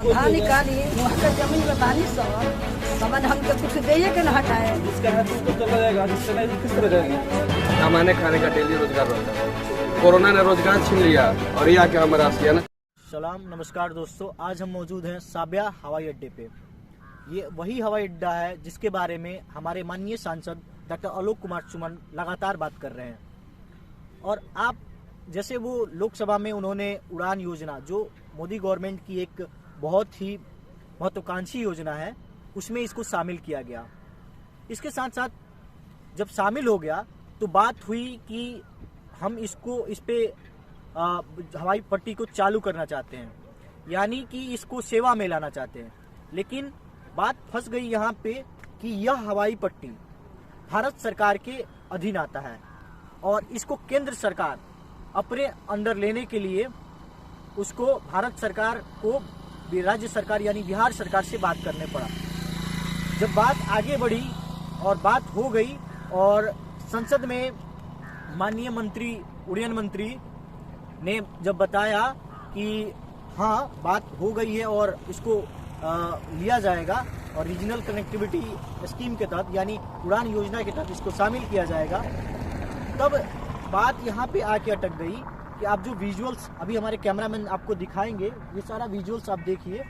धान निकाली वहाँ जमीन में पानी सामान हमके कुछ दे के न हटाए। जिसका है तो चला जाएगा, जिसका नहीं किस तरह जाएगा। कमाने खाने का डेली रोजगार रहता है। कोरोना ने रोजगार छीन लिया और ये आके हमारा आसियाना। सलाम नमस्कार दोस्तों, आज हम मौजूद हैं साबिया हवाई अड्डे पे। ये वही हवाई अड्डा है जिसके बारे में हमारे माननीय सांसद डॉक्टर आलोक कुमार सुमन लगातार बात कर रहे हैं। और आप जैसे वो लोकसभा में उन्होंने उड़ान योजना, जो मोदी गवर्नमेंट की एक बहुत ही महत्वाकांक्षी योजना है, उसमें इसको शामिल किया गया। इसके साथ साथ जब शामिल हो गया तो बात हुई कि हम इस पे हवाई पट्टी को चालू करना चाहते हैं, यानी कि इसको सेवा में लाना चाहते हैं। लेकिन बात फंस गई यहाँ पे कि यह हवाई पट्टी भारत सरकार के अधीन आता है और इसको केंद्र सरकार अपने अंडर लेने के लिए उसको भारत सरकार को राज्य सरकार यानी बिहार सरकार से बात करने पड़ा। जब बात आगे बढ़ी और बात हो गई और संसद में माननीय मंत्री, उड़ान मंत्री ने जब बताया कि हाँ बात हो गई है और इसको लिया जाएगा और रीजनल कनेक्टिविटी स्कीम के तहत यानी उड़ान योजना के तहत इसको शामिल किया जाएगा, तब बात यहाँ पे आके अटक गई कि आप जो विजुअल्स अभी हमारे कैमरामैन आपको दिखाएंगे, ये सारा विजुअल्स आप देखिए।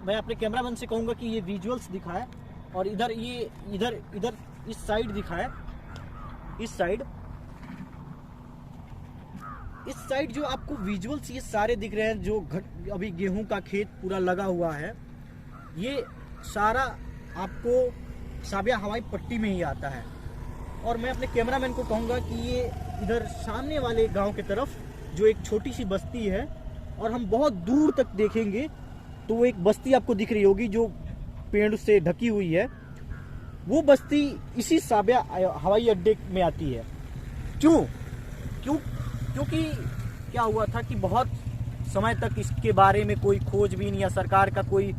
मैं अपने कैमरामैन से कहूँगा कि ये विजुअल्स दिखाए और इधर इस साइड दिखाए। इस साइड जो आपको विजुअल्स ये सारे दिख रहे हैं, जो अभी गेहूं का खेत पूरा लगा हुआ है, ये सारा आपको साबिया हवाई पट्टी में ही आता है। और मैं अपने कैमरामैन को कहूँगा कि ये इधर सामने वाले गांव की तरफ जो एक छोटी सी बस्ती है, और हम बहुत दूर तक देखेंगे तो वो एक बस्ती आपको दिख रही होगी जो पेड़ से ढकी हुई है। वो बस्ती इसी साबिया हवाई अड्डे में आती है। क्योंकि क्या हुआ था कि बहुत समय तक इसके बारे में कोई खोजबीन या सरकार का कोई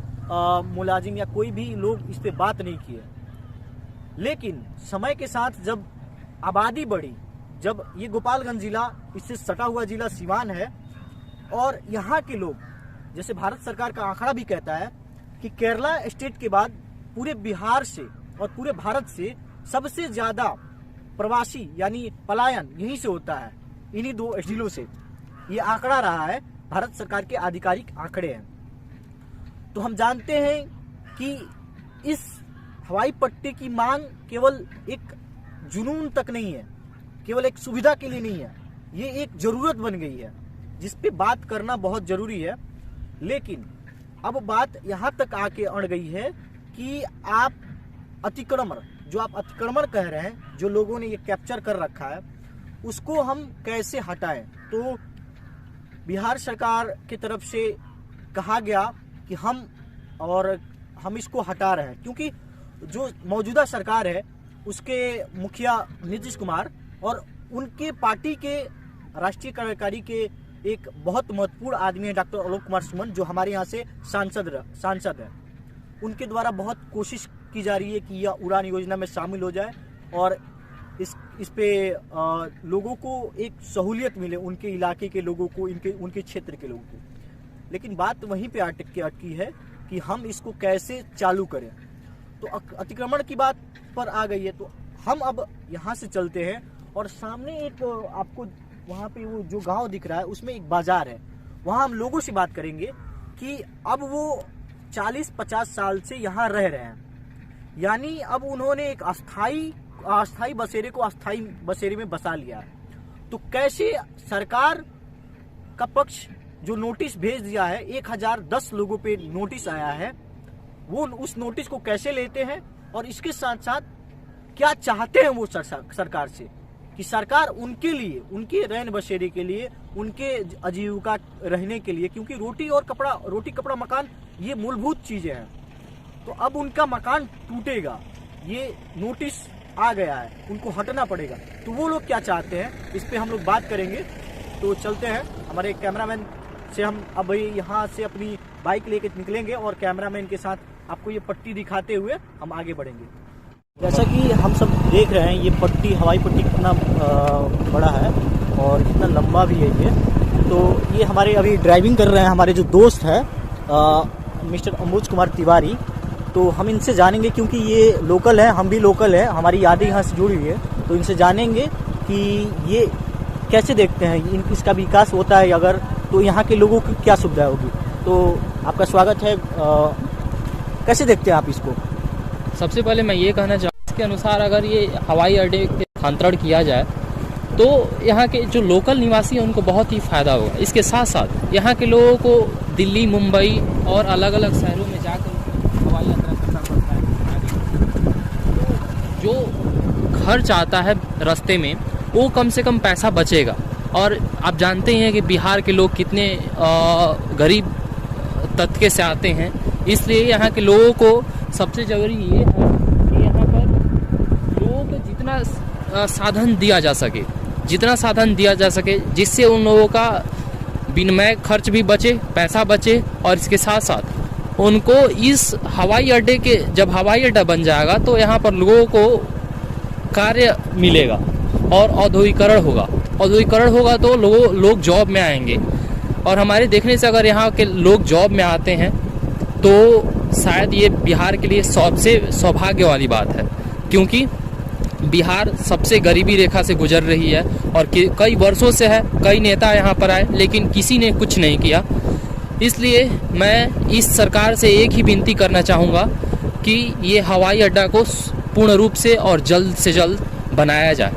मुलाजिम या कोई भी लोग इस पे बात नहीं किए। लेकिन समय के साथ जब आबादी बढ़ी, जब ये गोपालगंज जिला, इससे सटा हुआ जिला सिवान है, और यहाँ के लोग, जैसे भारत सरकार का आंकड़ा भी कहता है कि केरला स्टेट के बाद पूरे बिहार से और पूरे भारत से सबसे ज्यादा प्रवासी यानी पलायन यहीं से होता है, इन्हीं दो जिलों से। ये आंकड़ा रहा है, भारत सरकार के आधिकारिक आंकड़े हैं। तो हम जानते हैं कि इस हवाई पट्टी की मांग केवल एक जुनून तक नहीं है, केवल एक सुविधा के लिए नहीं है, ये एक जरूरत बन गई है जिस पे बात करना बहुत जरूरी है। लेकिन अब बात यहाँ तक आके अड़ गई है कि आप अतिक्रमण, जो आप अतिक्रमण कह रहे हैं, जो लोगों ने ये कैप्चर कर रखा है, उसको हम कैसे हटाएं। तो बिहार सरकार की तरफ से कहा गया कि हम इसको हटा रहे हैं, क्योंकि जो मौजूदा सरकार है उसके मुखिया नीतीश कुमार और उनके पार्टी के राष्ट्रीय कार्यकारी के एक बहुत महत्वपूर्ण आदमी है डॉक्टर आलोक कुमार सुमन, जो हमारे यहाँ से सांसद है। उनके द्वारा बहुत कोशिश की जा रही है कि यह उड़ान योजना में शामिल हो जाए और इस पे लोगों को एक सहूलियत मिले, उनके इलाके के लोगों को, उनके क्षेत्र के लोगों को। लेकिन बात वहीं पे अटकी है कि हम इसको कैसे चालू करें। तो अतिक्रमण की बात पर आ गई है, तो हम अब यहाँ से चलते हैं और सामने एक आपको वहाँ पे वो जो गांव दिख रहा है उसमें एक बाजार है, वहाँ हम लोगों से बात करेंगे कि अब वो 40-50 साल से यहाँ रह रहे हैं, यानी अब उन्होंने एक अस्थाई बसेरे को अस्थाई बसेरे में बसा लिया है। तो कैसे सरकार का पक्ष जो नोटिस भेज दिया है, 1010 लोगों पे नोटिस आया है, वो उस नोटिस को कैसे लेते हैं और इसके साथ साथ क्या चाहते हैं वो सरकार से, कि सरकार उनके लिए, उनके रैन बसेरे के लिए, उनके आजीविका रहने के लिए, क्योंकि रोटी कपड़ा मकान ये मूलभूत चीजें हैं, तो अब उनका मकान टूटेगा, ये नोटिस आ गया है, उनको हटना पड़ेगा। तो वो लोग क्या चाहते हैं, इस पे हम लोग बात करेंगे। तो चलते हैं, हमारे कैमरामैन से हम अब यहाँ से अपनी बाइक लेके निकलेंगे और कैमरामैन के साथ आपको ये पट्टी दिखाते हुए हम आगे बढ़ेंगे। जैसा कि हम सब देख रहे हैं, ये पट्टी, हवाई पट्टी कितना बड़ा है और कितना लंबा भी है ये। तो ये हमारे अभी ड्राइविंग कर रहे हैं हमारे जो दोस्त है, मिस्टर अम्बुज कुमार तिवारी। तो हम इनसे जानेंगे, क्योंकि ये लोकल है, हम भी लोकल है, हमारी यादें यहाँ से जुड़ी हुई है, तो इनसे जानेंगे कि ये कैसे देखते हैं, इसका विकास होता है अगर, तो यहाँ के लोगों की क्या सुविधा होगी। तो आपका स्वागत है। कैसे देखते हैं आप इसको? सबसे पहले मैं ये कहना चाहूँगा, इसके अनुसार अगर ये हवाई अड्डे के स्थानांतरण किया जाए तो यहाँ के जो लोकल निवासी हैं उनको बहुत ही फ़ायदा होगा। इसके साथ साथ यहाँ के लोगों को दिल्ली, मुंबई और अलग अलग शहरों में जाकर हवाई यात्रा करना पड़ता है। जो खर्च आता है रास्ते में वो कम से कम पैसा बचेगा। और आप जानते हैं कि बिहार के लोग कितने गरीब तबके से आते हैं, इसलिए यहाँ के लोगों को सबसे ज़रूरी ये है कि यहाँ पर लोगों को जितना साधन दिया जा सके, जिससे उन लोगों का विनिमय खर्च भी बचे, पैसा बचे, और इसके साथ साथ उनको इस हवाई अड्डे के, जब हवाई अड्डा बन जाएगा तो यहाँ पर लोगों को कार्य मिलेगा और औद्योगिकरण होगा तो लोग जॉब में आएंगे। और हमारे देखने से अगर यहाँ के लोग जॉब में आते हैं तो शायद ये बिहार के लिए सबसे सौभाग्य वाली बात है, क्योंकि बिहार सबसे गरीबी रेखा से गुजर रही है और कई वर्षों से है। कई नेता यहाँ पर आए लेकिन किसी ने कुछ नहीं किया। इसलिए मैं इस सरकार से एक ही विनती करना चाहूँगा कि ये हवाई अड्डा को पूर्ण रूप से और जल्द से जल्द बनाया जाए।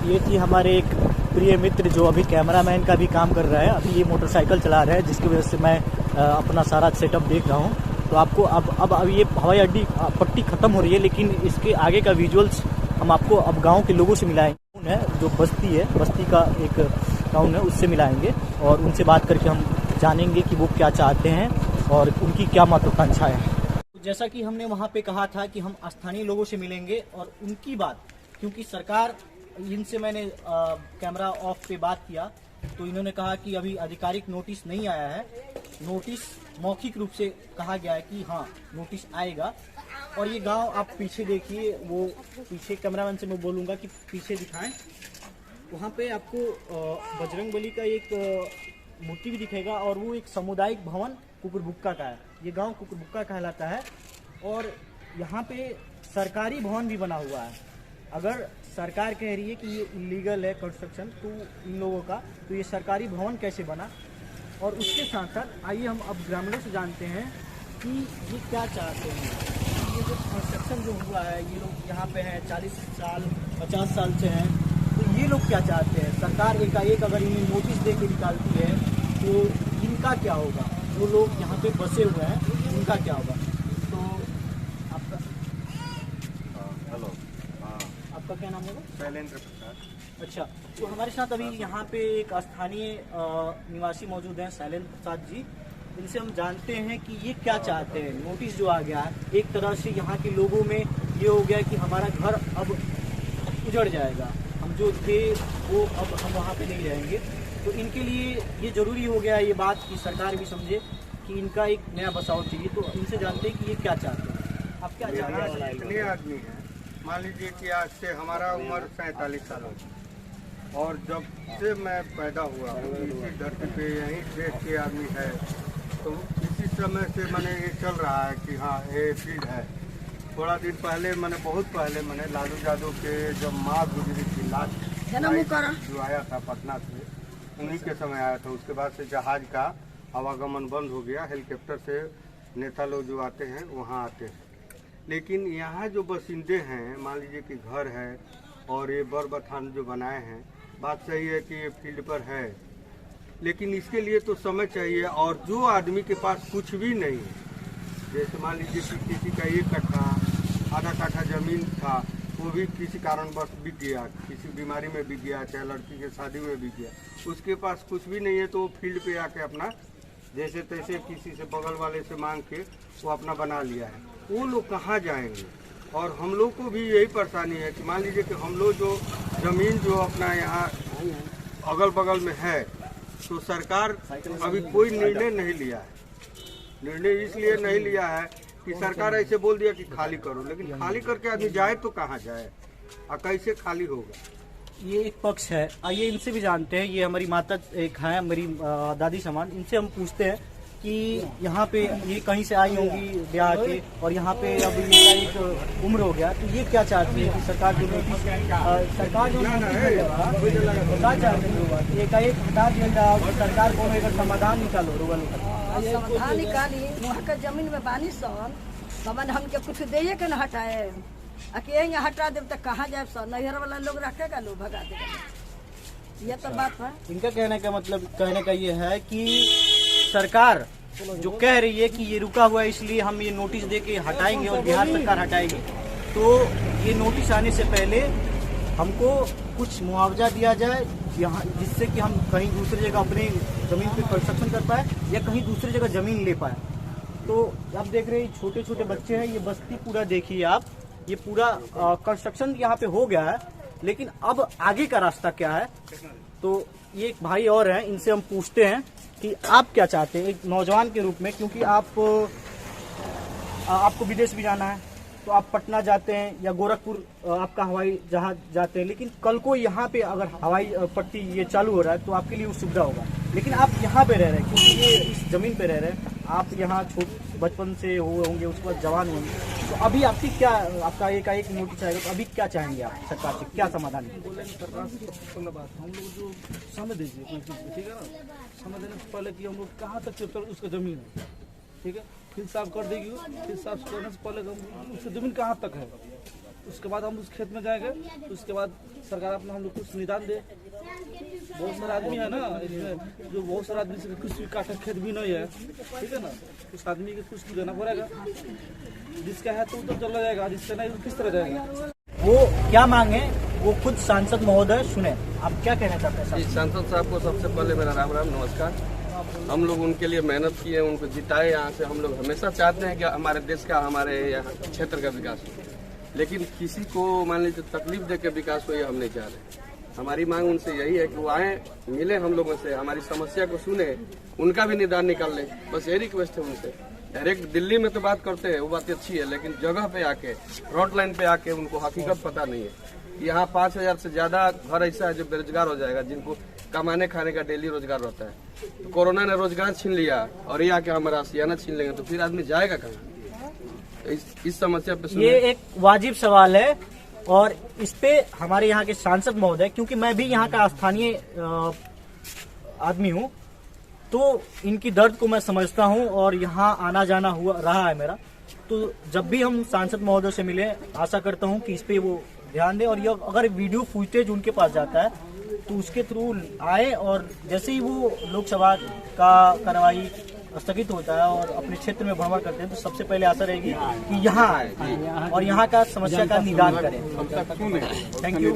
ये थी हमारे एक प्रिय मित्र जो अभी कैमरामैन का भी काम कर रहा है। अभी ये मोटरसाइकिल चला रहा है, जिसकी वजह से मैं अपना सारा सेटअप देख रहा हूँ। तो आपको अब ये हवाई अड्डी पट्टी ख़त्म हो रही है, लेकिन इसके आगे का विजुअल्स हम आपको अब गांव के लोगों से मिलाएंगे। जो बस्ती का एक टाउन है, उससे मिलाएंगे और उनसे बात करके हम जानेंगे कि वो क्या चाहते हैं और उनकी क्या महत्वाकांक्षा है। जैसा कि हमने वहाँ पे कहा था कि हम स्थानीय लोगों से मिलेंगे और उनकी बात, क्योंकि सरकार, इनसे मैंने कैमरा ऑफ पे बात किया तो इन्होंने कहा कि अभी आधिकारिक नोटिस नहीं आया है। नोटिस मौखिक रूप से कहा गया है कि हाँ नोटिस आएगा। और ये गांव आप पीछे देखिए, वो पीछे कैमरामैन से मैं बोलूँगा कि पीछे दिखाएं, वहाँ पे आपको बजरंगबली का एक मूर्ति भी दिखेगा और वो एक सामुदायिक भवन कुकुरबुक्का का है। ये गांव कुकुरबुक्का कहलाता है और यहाँ पे सरकारी भवन भी बना हुआ है। अगर सरकार कह रही है कि ये इलीगल है कंस्ट्रक्शन तो इन लोगों का, तो ये सरकारी भवन कैसे बना। और उसके साथ साथ आइए हम अब ग्रामीणों से जानते हैं कि ये क्या चाहते हैं। ये जो कंस्ट्रक्शन जो हुआ है, ये लोग यहाँ पे हैं 40 साल 50 साल से हैं, तो ये लोग क्या चाहते हैं। सरकार एकाएक अगर इन्हें नोटिस दे के निकालती है तो इनका क्या होगा। वो लोग यहाँ पे बसे हुए हैं, इनका क्या होगा। तो आपका आपका क्या नाम होगा? शैलेंद्र प्रसाद। अच्छा, तो हमारे साथ अभी यहाँ पे एक स्थानीय निवासी मौजूद हैं, शैलेंद्र प्रसाद जी। इनसे हम जानते हैं कि ये क्या चाहते हैं। नोटिस जो आ गया है, एक तरह से यहाँ के लोगों में ये हो गया कि हमारा घर अब उजड़ जाएगा, हम जो थे वो अब हम वहाँ पे नहीं रहेंगे। तो इनके लिए ये ज़रूरी हो गया ये बात कि सरकार भी समझे कि इनका एक नया बसाव चाहिए। तो इनसे जानते हैं कि ये क्या चाहते हैं। आप क्या चाहते हैं? इतने आदमी हैं, मान लीजिए कि आज से हमारा उम्र 47 साल हो गया और जब से मैं पैदा हुआ इसी धरती पे यहीं देश के आदमी है, तो इसी समय से मैंने ये चल रहा है कि हाँ ये फील्ड है। थोड़ा दिन पहले मैंने बहुत पहले मैंने लालू यादव के जब माँ गुजरी थी लास्ट जो आया था पटना से, उन्हीं के समय आया था। उसके बाद से जहाज का आवागमन बंद हो गया, हेलीकॉप्टर से नेता लोग जो आते हैं वहाँ आते हैं। लेकिन यहाँ जो बसिंदे हैं, मान लीजिए कि घर है और ये बरबथान जो बनाए हैं, बात सही है कि ये फील्ड पर है, लेकिन इसके लिए तो समय चाहिए। और जो आदमी के पास कुछ भी नहीं है, जैसे मान लीजिए कि किसी का 1 कट्ठा आधा कट्ठा ज़मीन था, वो भी किसी कारणवश बिक गया, किसी बीमारी में बिक गया, चाहे लड़की के शादी में बिक गया, उसके पास कुछ भी नहीं है, तो वो फील्ड पे आके अपना जैसे तैसे किसी से बगल वाले से मांग के वो अपना बना लिया है। वो लोग कहाँ जाएंगे। और हम लोग को भी यही परेशानी है कि मान लीजिए कि हम लोग जो ज़मीन जो अपना यहाँ अगल बगल में है, तो सरकार अभी कोई निर्णय नहीं लिया है। निर्णय इसलिए नहीं लिया है कि सरकार ऐसे बोल दिया कि खाली करो, लेकिन खाली करके आदमी जाए तो कहाँ जाए और कैसे खाली होगा। ये एक पक्ष है। आइए इनसे भी जानते हैं। ये हमारी माता एक है, हमारी दादी समान। इनसे हम पूछते हैं कि यहाँ पे ये कहीं से आई होंगी ब्याह के और यहाँ पे अब इनका एक उम्र हो गया, तो ये क्या चाहती है कि सरकार जो सरकार जो क्या चाहते हैं एकाएक हटा दिया जाए, सरकार को एक समाधान निकालो रुगल समाधान निकाली वहाँ के जमीन में बानी सन समन हमके कुछ दे के न हटाए अकेले यहाँ हटा दे तो कहाँ जाए सर नैहर वाला लोग रखेगा लोग भगा देगा, ये तो बात है। इनका कहने का मतलब कहने का ये है कि सरकार जो कह रही है कि ये रुका हुआ है इसलिए हम ये नोटिस दे के हटाएंगे और बिहार सरकार हटाएगी, तो ये नोटिस आने से पहले हमको कुछ मुआवजा दिया जाए यहाँ, जिससे कि हम कहीं दूसरी जगह अपनी जमीन पे कंस्ट्रक्शन कर पाए या कहीं दूसरी जगह जमीन ले पाए। तो आप देख रहे हैं छोटे छोटे बच्चे हैं, ये बस्ती पूरा देखिए आप, ये पूरा कंस्ट्रक्शन यहाँ पे हो गया है, लेकिन अब आगे का रास्ता क्या है। तो ये एक भाई और हैं, इनसे हम पूछते हैं कि आप क्या चाहते हैं एक नौजवान के रूप में, क्योंकि आपको विदेश भी जाना है तो आप पटना जाते हैं या गोरखपुर आपका हवाई जहाज जाते हैं, लेकिन कल को यहाँ पे अगर हवाई पट्टी ये चालू हो रहा है तो आपके लिए वो सुविधा होगा, लेकिन आप यहाँ पे रह रहे हैं क्योंकि ये इस जमीन पे रह रहे हैं, आप यहाँ बचपन से होंगे उसके बाद जवान होंगे, तो अभी आपकी क्या आपका एक नोटिस आएगा तो अभी क्या चाहेंगे आप सरकार से, क्या समाधान? हम लोग जो समय दीजिए कोई चीज़, ठीक है ना, समय देने से पहले कि हम लोग कहाँ तक उसका जमीन है, ठीक है, फिर साफ कर देगी, फिर साफ करने से पहले उसकी जमीन कहाँ तक है, उसके बाद हम उस खेत में जाएंगे, उसके बाद सरकार अपना हम लोग कुछ निदान दे। बहुत सारे आदमी है ना इसमें, जो बहुत सारे आदमी से कुछ भी काटा खेत भी नहीं है, ठीक है ना, उस आदमी को कुछ देना पड़ेगा, जिसका है तो उधर चला जाएगा, जिसका नहीं तो किस तरह जाएगा। वो क्या मांगे वो खुद सांसद महोदय सुने, आप क्या कहना चाहते हैं? जी, सांसद साहब को सबसे पहले मेरा राम राम नमस्कार। हम लोग उनके लिए मेहनत किए, उनको जिताए यहाँ से। हम लोग हमेशा चाहते हैं कि हमारे देश का, हमारे यहाँ क्षेत्र का विकास हो, लेकिन किसी को मान लीजिए तकलीफ दे के विकास हो, ये हम नहीं चाह रहे। हमारी मांग उनसे यही है कि वो आए, मिले हम लोगों से, हमारी समस्या को सुने, उनका भी निदान निकाल ले, बस यही रिक्वेस्ट है उनसे। डायरेक्ट दिल्ली में तो बात करते हैं, वो बात अच्छी है, लेकिन जगह पे आके, फ्रंट लाइन पे आके उनको हकीकत पता नहीं है। यहाँ 5000 से ज्यादा घर ऐसा है जो बेरोजगार हो जाएगा, जिनको कमाने खाने का डेली रोजगार रहता है। तो कोरोना ने रोजगार छीन लिया और ये आके हमारा आशियाना छीन लेंगे, तो फिर आदमी जाएगा कहाँ? इस समस्या पे ये एक वाजिब सवाल है और इस पे हमारे यहाँ के सांसद महोदय, क्योंकि मैं भी यहाँ का स्थानीय आदमी हूँ, तो इनकी दर्द को मैं समझता हूँ और यहाँ आना जाना हुआ रहा है मेरा। तो जब भी हम सांसद महोदय से मिले, आशा करता हूँ कि इस पे वो ध्यान दें और ये अगर वीडियो फुटेज उनके पास जाता है तो उसके थ्रू आए, और जैसे ही वो लोकसभा का कार्रवाई स्थगित होता है और अपने क्षेत्र में भ्रमण करते हैं तो सबसे पहले आशा रहेगी कि यहाँ आए और यहाँ का समस्या का निदान करें। Thank you.